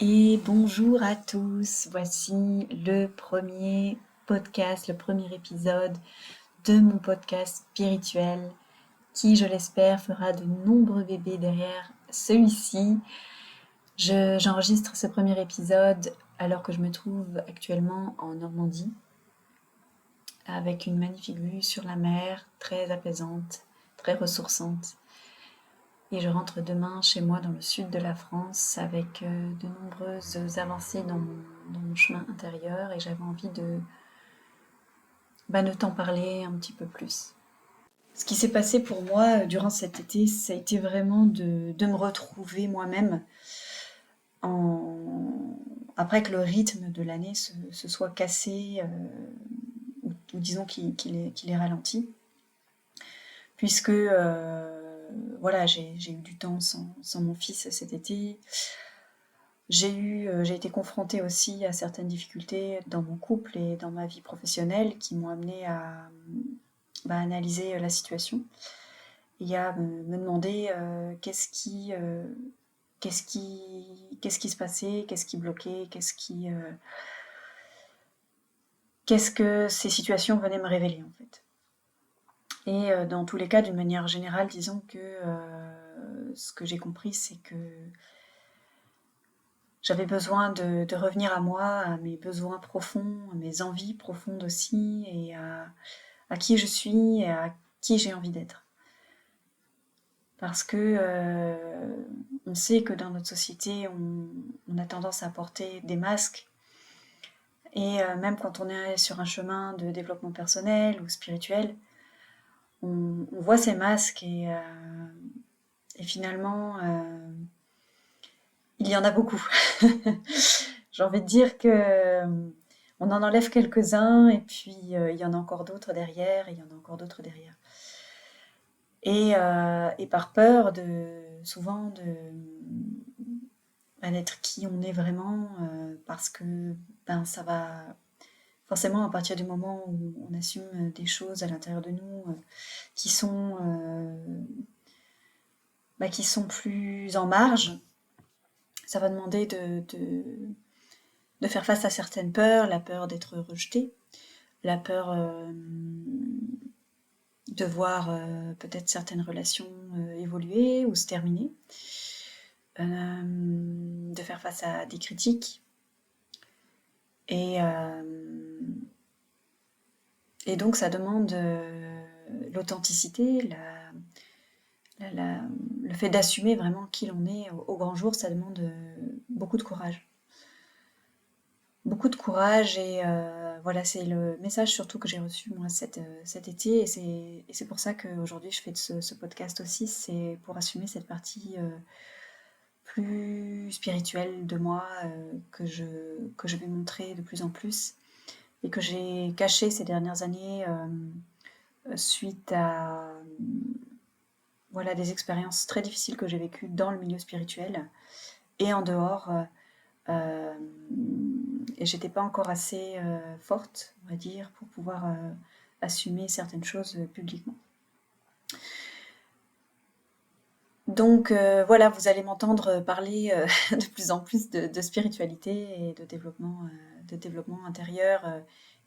Et bonjour à tous, voici le premier podcast, le premier épisode de mon podcast spirituel qui, je l'espère, fera de nombreux bébés derrière celui-ci. J'enregistre ce premier épisode alors que je me trouve actuellement en Normandie avec une magnifique vue sur la mer, très apaisante, très ressourçante. Et je rentre demain chez moi dans le sud de la France avec de nombreuses avancées dans mon chemin intérieur et j'avais envie de t'en parler un petit peu plus. Ce qui s'est passé pour moi durant cet été, ça a été vraiment de me retrouver moi-même en... après que le rythme de l'année se soit cassé ou disons qu'il est ralenti. Puisque voilà, j'ai eu du temps sans mon fils cet été. J'ai été confrontée aussi à certaines difficultés dans mon couple et dans ma vie professionnelle qui m'ont amenée à analyser la situation et à me demander qu'est-ce qui se passait, qu'est-ce qui bloquait, qu'est-ce que ces situations venaient me révéler en fait. Et dans tous les cas, d'une manière générale, disons que ce que j'ai compris, c'est que j'avais besoin de revenir à moi, à mes besoins profonds, à mes envies profondes aussi, et à qui je suis et à qui j'ai envie d'être. Parce que on sait que dans notre société, on a tendance à porter des masques, et même quand on est sur un chemin de développement personnel ou spirituel, on voit ces masques et finalement, il y en a beaucoup. J'ai envie de dire que on en enlève quelques-uns et puis il y en a encore d'autres derrière et il y en a encore d'autres derrière. Et par peur souvent d'être qui on est vraiment, parce que ça va forcément à partir du moment où on assume des choses à l'intérieur de nous qui sont qui sont plus en marge, ça va demander de faire face à certaines peurs, la peur d'être rejeté, la peur de voir peut-être certaines relations évoluer ou se terminer, de faire face à des critiques. Et donc ça demande l'authenticité, le fait d'assumer vraiment qui l'on est au grand jour, ça demande beaucoup de courage. Beaucoup de courage et voilà, c'est le message surtout que j'ai reçu moi cet été et c'est pour ça qu'aujourd'hui je fais ce podcast aussi, c'est pour assumer cette partie plus spirituelle de moi que je vais montrer de plus en plus et que j'ai cachée ces dernières années suite à voilà, des expériences très difficiles que j'ai vécues dans le milieu spirituel et en dehors. Euh, et j'étais pas encore assez forte, on va dire, pour pouvoir assumer certaines choses publiquement. Donc voilà, vous allez m'entendre parler de plus en plus de spiritualité et de développement intérieur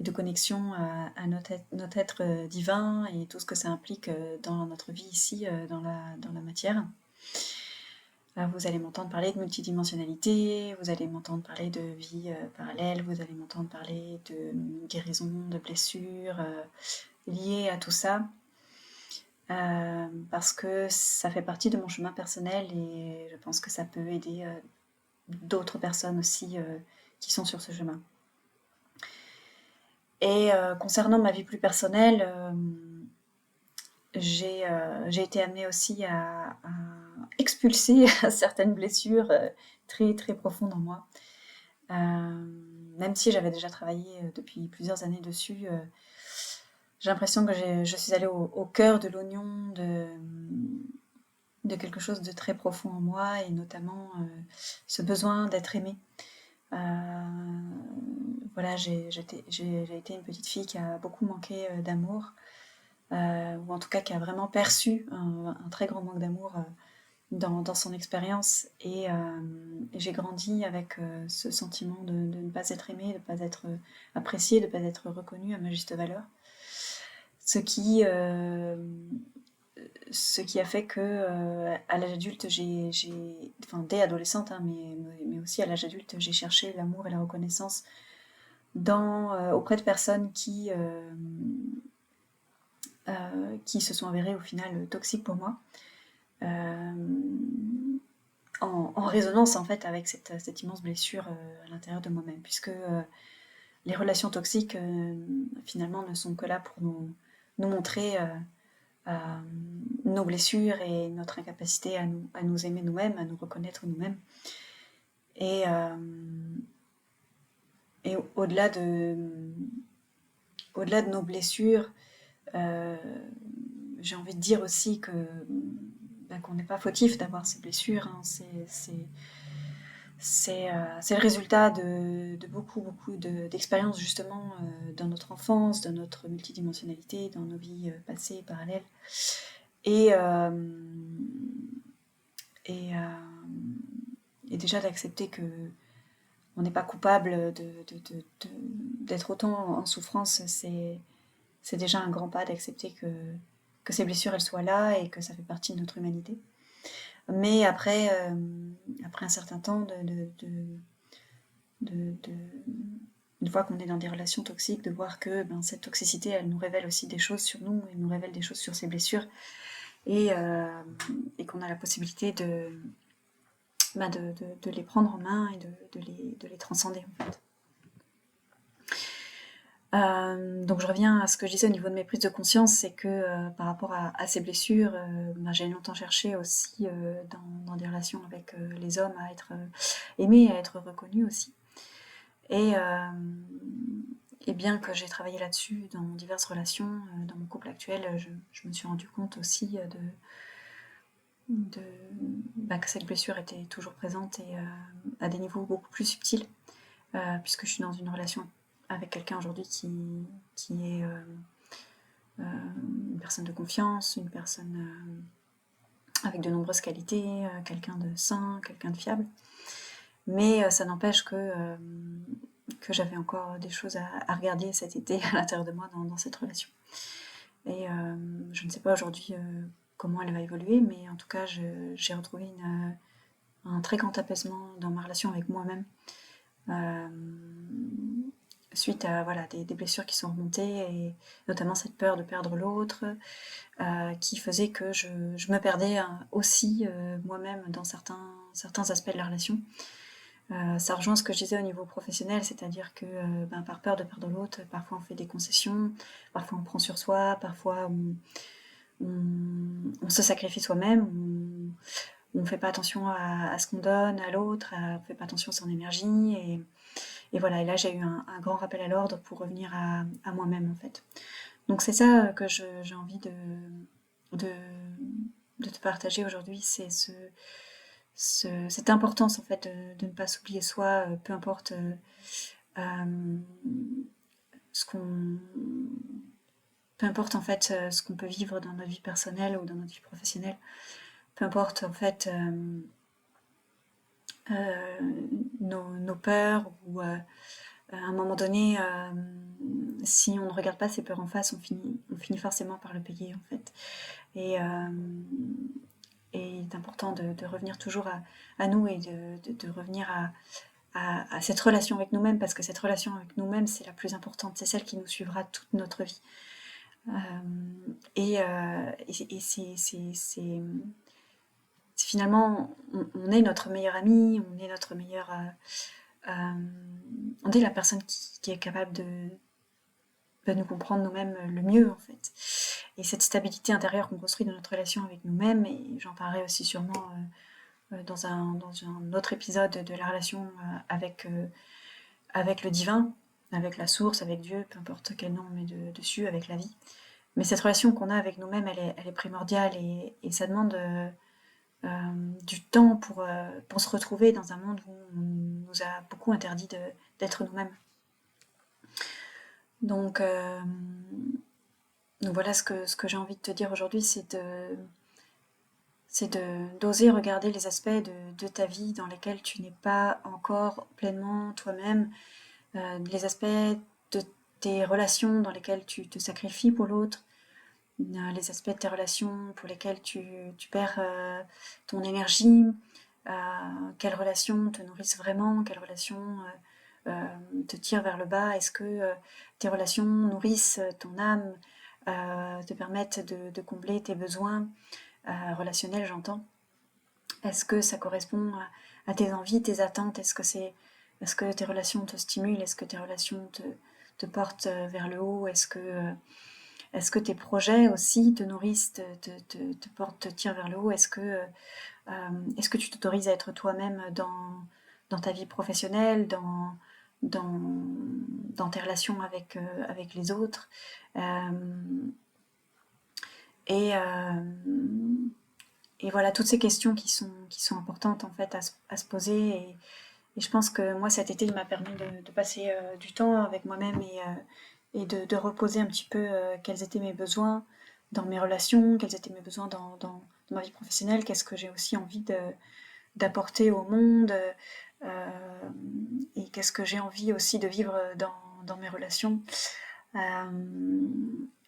et de connexion à notre être divin et tout ce que ça implique dans notre vie ici, dans la matière. Vous allez m'entendre parler de multidimensionnalité, vous allez m'entendre parler de vie parallèle, vous allez m'entendre parler de guérison, de blessures liées à tout ça. Parce que ça fait partie de mon chemin personnel et je pense que ça peut aider d'autres personnes aussi qui sont sur ce chemin. Et concernant ma vie plus personnelle, j'ai été amenée aussi à expulser certaines blessures très très profondes en moi. Même si j'avais déjà travaillé depuis plusieurs années dessus, j'ai l'impression que je suis allée au cœur de l'oignon de quelque chose de très profond en moi et notamment ce besoin d'être aimée. Voilà, j'ai été une petite fille qui a beaucoup manqué d'amour, ou en tout cas qui a vraiment perçu un très grand manque d'amour dans son expérience et j'ai grandi avec ce sentiment de ne pas être aimée, de ne pas être appréciée, de ne pas être reconnue à ma juste valeur. Ce qui a fait que à l'âge adulte, enfin dès adolescente, hein, mais aussi à l'âge adulte, j'ai cherché l'amour et la reconnaissance auprès de personnes qui se sont avérées au final toxiques pour moi. En résonance en fait avec cette immense blessure à l'intérieur de moi-même, puisque les relations toxiques finalement ne sont que là pour nous montrer nos blessures et notre incapacité à nous aimer nous-mêmes, à nous reconnaître nous-mêmes. Et au-delà de nos blessures, j'ai envie de dire aussi qu'on n'est pas fautif d'avoir ces blessures, hein. C'est le résultat de beaucoup d'expériences justement dans notre enfance, dans notre multidimensionnalité, dans nos vies passées, parallèles. Et déjà d'accepter que on n'est pas coupable d'être autant en souffrance, c'est déjà un grand pas d'accepter que ces blessures elles soient là et que ça fait partie de notre humanité. Mais après un certain temps, une fois qu'on est dans des relations toxiques, de voir que cette toxicité, elle nous révèle aussi des choses sur nous, elle nous révèle des choses sur ces blessures, et qu'on a la possibilité de les prendre en main et de les transcender en fait. Donc je reviens à ce que je disais au niveau de mes prises de conscience, c'est que par rapport à ces blessures, j'ai longtemps cherché aussi dans des relations avec les hommes à être aimée, à être reconnue aussi. Et bien que j'ai travaillé là-dessus dans diverses relations, dans mon couple actuel, je me suis rendu compte aussi que cette blessure était toujours présente et à des niveaux beaucoup plus subtils, puisque je suis dans une relation avec quelqu'un aujourd'hui qui est une personne de confiance, une personne avec de nombreuses qualités, quelqu'un de sain, quelqu'un de fiable. Mais ça n'empêche que j'avais encore des choses à regarder cet été à l'intérieur de moi dans cette relation. Et je ne sais pas aujourd'hui comment elle va évoluer, mais en tout cas, j'ai retrouvé un très grand apaisement dans ma relation avec moi-même. Suite à des blessures qui sont remontées, et notamment cette peur de perdre l'autre, qui faisait que je me perdais aussi moi-même dans certains aspects de la relation. Ça rejoint ce que je disais au niveau professionnel, c'est-à-dire que par peur de perdre l'autre, parfois on fait des concessions, parfois on prend sur soi, parfois on se sacrifie soi-même, on ne fait pas attention à ce qu'on donne à l'autre, on ne fait pas attention à son énergie, et voilà, et là j'ai eu un grand rappel à l'ordre pour revenir à moi-même en fait. Donc c'est ça que j'ai envie de te partager aujourd'hui, c'est cette importance en fait de ne pas s'oublier soi, peu importe ce qu'on peu importe en fait ce qu'on peut vivre dans notre vie personnelle ou dans notre vie professionnelle, peu importe en fait nos peurs, ou à un moment donné, si on ne regarde pas ces peurs en face, on finit forcément par le payer en fait. Et il est important de revenir toujours à nous, et de revenir à cette relation avec nous-mêmes, parce que cette relation avec nous-mêmes, c'est la plus importante, c'est celle qui nous suivra toute notre vie. Et c'est finalement, on est notre meilleur ami, on est notre meilleur... on est la personne qui est capable de nous comprendre nous-mêmes le mieux en fait. Et cette stabilité intérieure qu'on construit dans notre relation avec nous-mêmes, et j'en parlerai aussi sûrement dans un autre épisode de la relation avec le divin, avec la source, avec Dieu, peu importe quel nom on met dessus, avec la vie. Mais cette relation qu'on a avec nous-mêmes, elle est primordiale, et ça demande du temps pour se retrouver dans un monde où on nous a beaucoup interdit d'être nous-mêmes. Donc voilà ce que j'ai envie de te dire aujourd'hui, c'est c'est d'oser regarder les aspects de ta vie dans lesquels tu n'es pas encore pleinement toi-même, les aspects de tes relations dans lesquelles tu te sacrifies pour l'autre, les aspects de tes relations pour lesquels tu perds ton énergie, quelles relations te nourrissent vraiment, quelles relations te tirent vers le bas, est-ce que tes relations nourrissent ton âme, te permettent de combler tes besoins relationnels, j'entends. Est-ce que ça correspond à tes envies, tes attentes, est-ce que tes relations te stimulent, est-ce que tes relations te portent vers le haut, est-ce que tes projets aussi te nourrissent, te portent, te tirent vers le haut, est-ce que tu t'autorises à être toi-même dans ta vie professionnelle, dans tes relations avec les autres, et voilà, toutes ces questions qui sont importantes en fait à se poser, et je pense que moi cet été il m'a permis de passer du temps avec moi-même, et de reposer un petit peu quels étaient mes besoins dans mes relations, quels étaient mes besoins dans ma vie professionnelle, qu'est-ce que j'ai aussi envie d'apporter au monde, et qu'est-ce que j'ai envie aussi de vivre dans mes relations.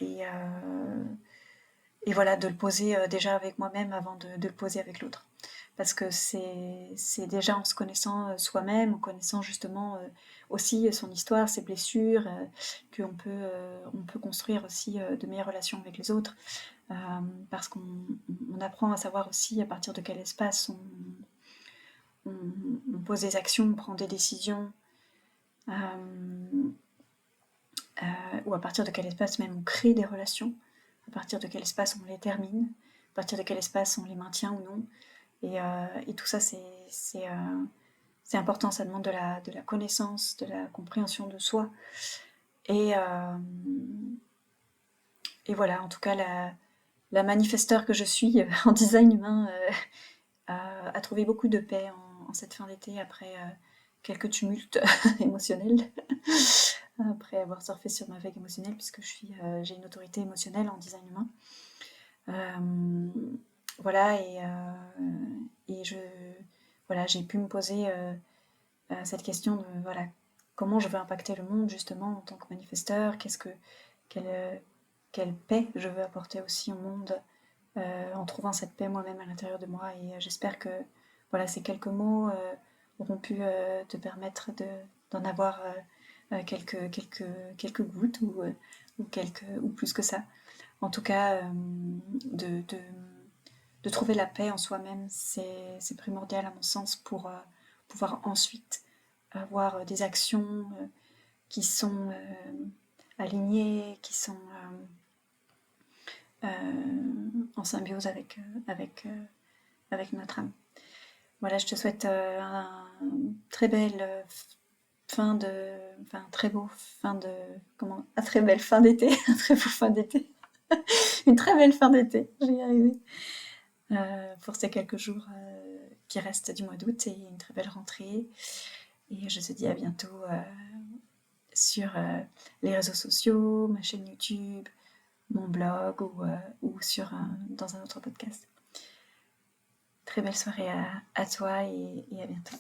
Et, et voilà, de le poser déjà avec moi-même avant de le poser avec l'autre. Parce que c'est déjà en se connaissant soi-même, en connaissant justement aussi son histoire, ses blessures, qu'on on peut construire aussi de meilleures relations avec les autres. Parce qu'on apprend à savoir aussi à partir de quel espace on pose des actions, on prend des décisions, ou à partir de quel espace même on crée des relations, à partir de quel espace on les termine, à partir de quel espace on les maintient ou non. Et tout ça, c'est important, ça demande de la connaissance, de la compréhension de soi. Et voilà, en tout cas, la manifesteur que je suis en design humain a trouvé beaucoup de paix en cette fin d'été, après quelques tumultes émotionnels, après avoir surfé sur ma vague émotionnelle, puisque j'ai une autorité émotionnelle en design humain. Voilà, et voilà, j'ai pu me poser cette question de voilà, comment je veux impacter le monde justement en tant que manifesteur, quelle paix je veux apporter aussi au monde, en trouvant cette paix moi-même à l'intérieur de moi. Et j'espère que voilà, ces quelques mots auront pu te permettre d'en avoir quelques gouttes, ou plus que ça. En tout cas, de trouver la paix en soi-même, c'est primordial à mon sens pour pouvoir ensuite avoir des actions qui sont alignées, qui sont en symbiose avec notre âme. Voilà, je te souhaite un très belle fin de... Enfin, très beau fin de... Comment? Un très belle fin d'été, un très beau fin d'été. Une très belle fin d'été, je vais y arriver. Pour ces quelques jours qui restent du mois d'août, et une très belle rentrée. Et je te dis à bientôt sur les réseaux sociaux, ma chaîne YouTube, mon blog, ou dans un autre podcast. Très belle soirée à toi, et à bientôt.